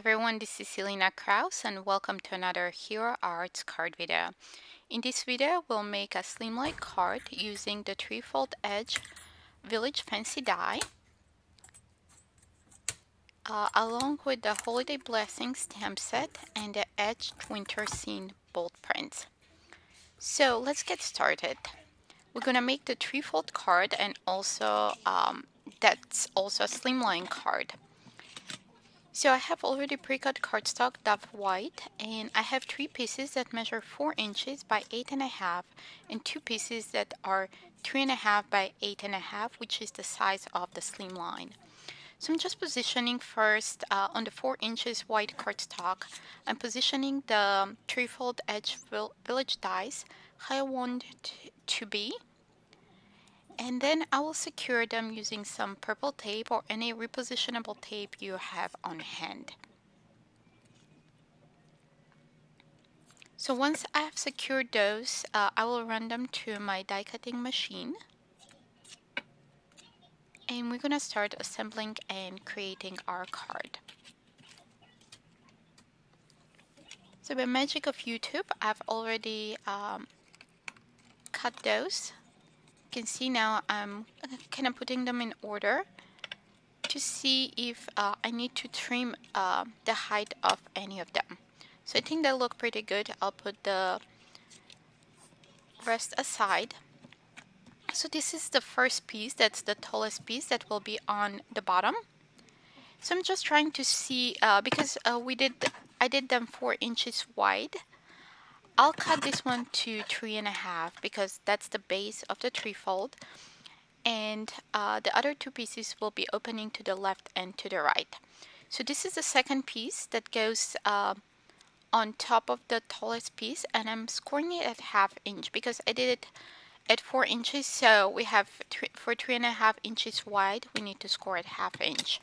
everyone, this is Selena Kraus and welcome to another Hero Arts card video. In this video, we'll make a Slimline card using the three-fold edge Village Fancy die, along with the Holiday Blessing stamp set and the Etched Winter Scene bold prints. So let's get started. We're gonna make the three-fold card and also that's also a Slimline card. So I have already pre-cut cardstock Dove White, and I have 3 pieces that measure 4 inches by 8.5 and 2 pieces that are 3.5 by 8.5, which is the size of the Slimline. So I'm just positioning first on the 4 inches white cardstock. I'm positioning the three-fold edge village dies how I want it to be. And then I will secure them using some purple tape or any repositionable tape you have on hand. So once I have secured those, I will run them to my die cutting machine. And we're gonna start assembling and creating our card. So by magic of YouTube, I've already cut those. You can see now I'm kind of putting them in order to see if I need to trim the height of any of them. So I think they look pretty good. I'll put the rest aside. So this is the first piece, that's the tallest piece that will be on the bottom. So I'm just trying to see because I did them 4 inches wide. I'll cut this one to 3.5 because that's the base of the three-fold, and the other 2 pieces will be opening to the left and to the right. So this is the second piece that goes on top of the tallest piece, and I'm scoring it at 1/2 inch because I did it at 4 inches. So we have for 3.5 inches wide, we need to score at 1/2 inch.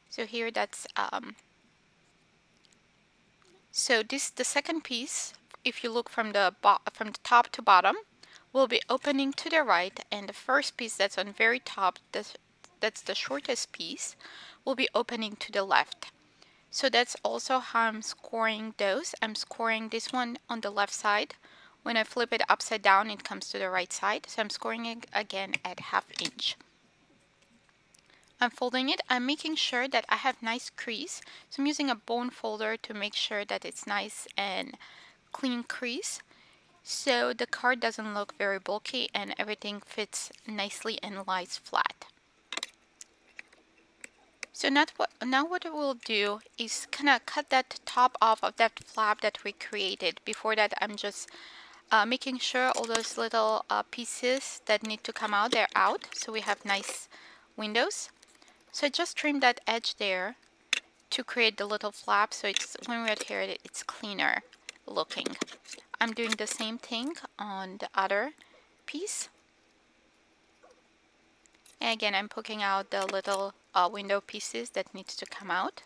So here that's so this the second piece. If you look from the top to bottom, will be opening to the right, and the first piece that's on very top, that's the shortest piece, will be opening to the left. So that's also how I'm scoring those. I'm scoring this one on the left side. When I flip it upside down, it comes to the right side. So I'm scoring it again at 1/2 inch. I'm folding it. I'm making sure that I have nice crease. So I'm using a bone folder to make sure that it's nice and clean crease, so the card doesn't look very bulky and everything fits nicely and lies flat. So now what we'll do is kind of cut that top off of that flap that we created. Before that, I'm just making sure all those little pieces that need to come out, they're out, so we have nice windows. So I just trimmed that edge there to create the little flap, so it's when we adhere it, it's cleaner looking. I'm doing the same thing on the other piece. And again, I'm poking out the little window pieces that needs to come out.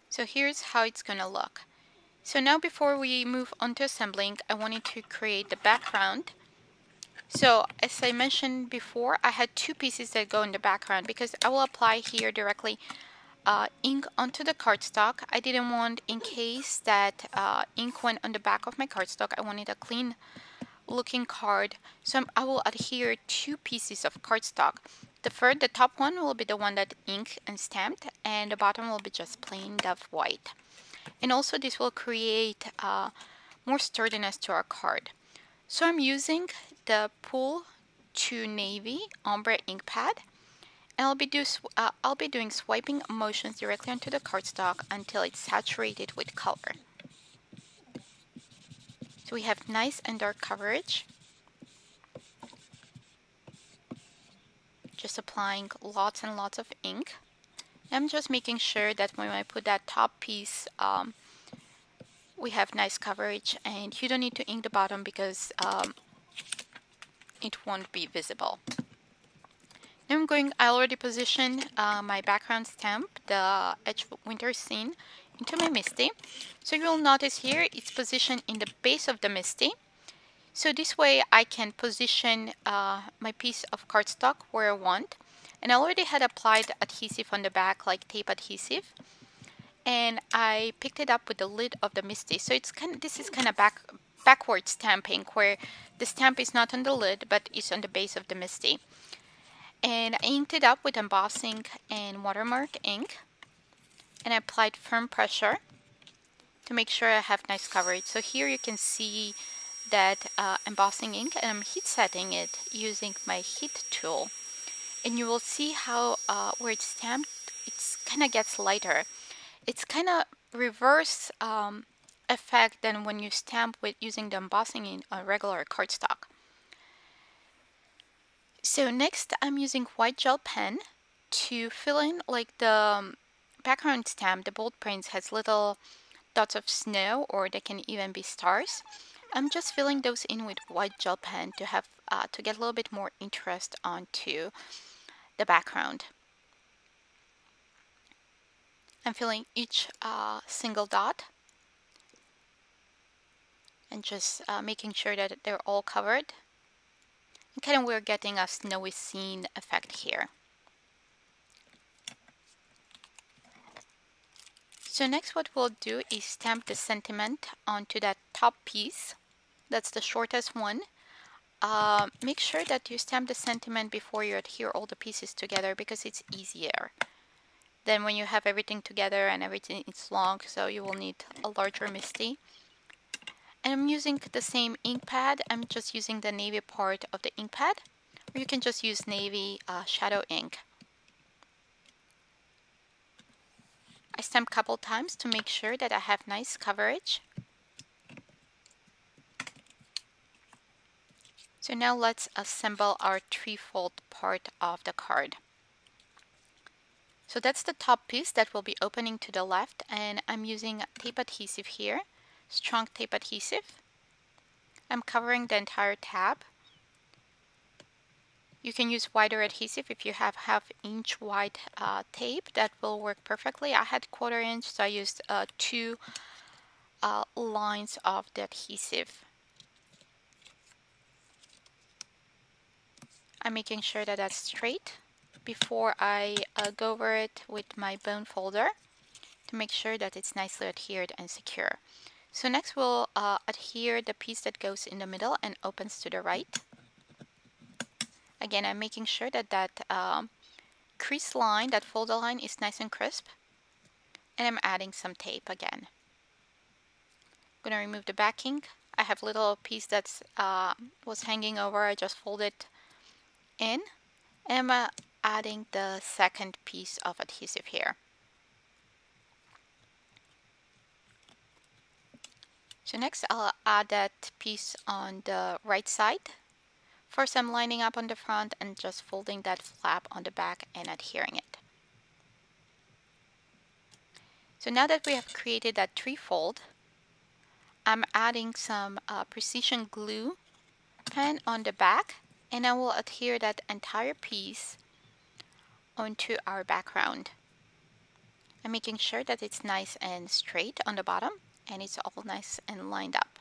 So here's how it's gonna look. So now before we move on to assembling, I wanted to create the background. So as I mentioned before, I had 2 pieces that go in the background because I will apply here directly ink onto the cardstock. I didn't want, in case that ink went on the back of my cardstock, I wanted a clean looking card. So I will adhere 2 pieces of cardstock. The top one will be the one that inked and stamped, and the bottom will be just plain Dove White. And also this will create more sturdiness to our card. So I'm using the Pull to Navy Ombré ink pad, and I'll be doing swiping motions directly onto the cardstock until it's saturated with color. So we have nice and dark coverage. Just applying lots and lots of ink. I'm just making sure that when I put that top piece, we have nice coverage, and you don't need to ink the bottom because it won't be visible. Now I already positioned my background stamp, the Etched Winter Scene, into my Misty. So you'll notice here it's positioned in the base of the Misty. So this way I can position my piece of cardstock where I want. And I already had applied adhesive on the back, like tape adhesive. And I picked it up with the lid of the Misty. So it's this is kind of backward stamping, where the stamp is not on the lid, but is on the base of the Misty. And I inked it up with Embossing and Watermark ink. And I applied firm pressure to make sure I have nice coverage. So here you can see that embossing ink, and I'm heat setting it using my heat tool. And you will see how where it's stamped, it's kind of gets lighter. It's kind of reverse effect than when you stamp with using the embossing in a regular cardstock. So next I'm using white gel pen to fill in, like the background stamp, the bold prints has little dots of snow, or they can even be stars. I'm just filling those in with white gel pen to have to get a little bit more interest onto the background. I'm filling each single dot and just making sure that they're all covered. And kind of we're getting a snowy scene effect here. So next what we'll do is stamp the sentiment onto that top piece. That's the shortest one. Make sure that you stamp the sentiment before you adhere all the pieces together, because it's easier than when you have everything together and everything is long, so you will need a larger Misty. And I'm using the same ink pad. I'm just using the navy part of the ink pad, or you can just use navy shadow ink. I stamp a couple times to make sure that I have nice coverage. So now let's assemble our three-fold part of the card. So that's the top piece that will be opening to the left, and I'm using tape adhesive here, strong tape adhesive. I'm covering the entire tab. You can use wider adhesive if you have half-inch wide tape. That will work perfectly. I had 1/4 inch, so I used 2 lines of the adhesive. I'm making sure that that's straight before I go over it with my bone folder to make sure that it's nicely adhered and secure. So next we'll adhere the piece that goes in the middle and opens to the right. Again, I'm making sure that that crease line, that fold line, is nice and crisp. And I'm adding some tape again. I'm going to remove the backing. I have a little piece that's was hanging over. I just fold it in. And I'm adding the second piece of adhesive here. So next I'll add that piece on the right side. First I'm lining up on the front and just folding that flap on the back and adhering it. So now that we have created that three-fold, I'm adding some precision glue pen on the back, and I will adhere that entire piece onto our background. I'm making sure that it's nice and straight on the bottom and it's all nice and lined up.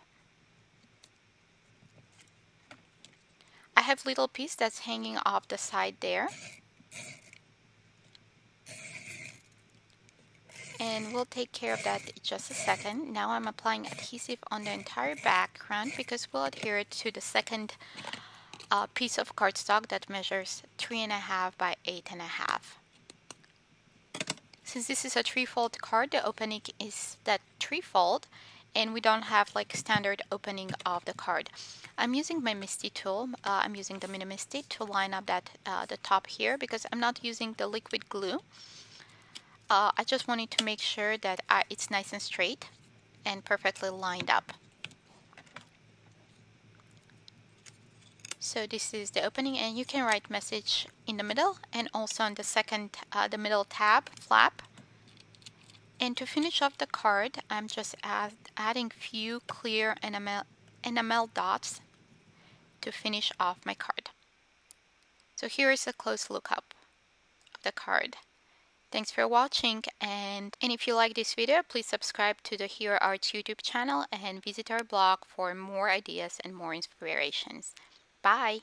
I have a little piece that's hanging off the side there. And we'll take care of that in just a second. Now I'm applying adhesive on the entire background because we'll adhere it to the second piece of cardstock that measures 3.5 by 8.5. Since this is a three-fold card, the opening is that three-fold, and we don't have like standard opening of the card. I'm using my Misty tool. I'm using the Mini Misty to line up that the top here because I'm not using the liquid glue. I just wanted to make sure that it's nice and straight and perfectly lined up. So this is the opening, and you can write message in the middle and also on the second, the middle tab flap. And to finish off the card, I'm just adding few clear enamel dots to finish off my card. So here is a close look up of the card. Thanks for watching, and if you like this video, please subscribe to the Hero Arts YouTube channel and visit our blog for more ideas and more inspirations. Bye!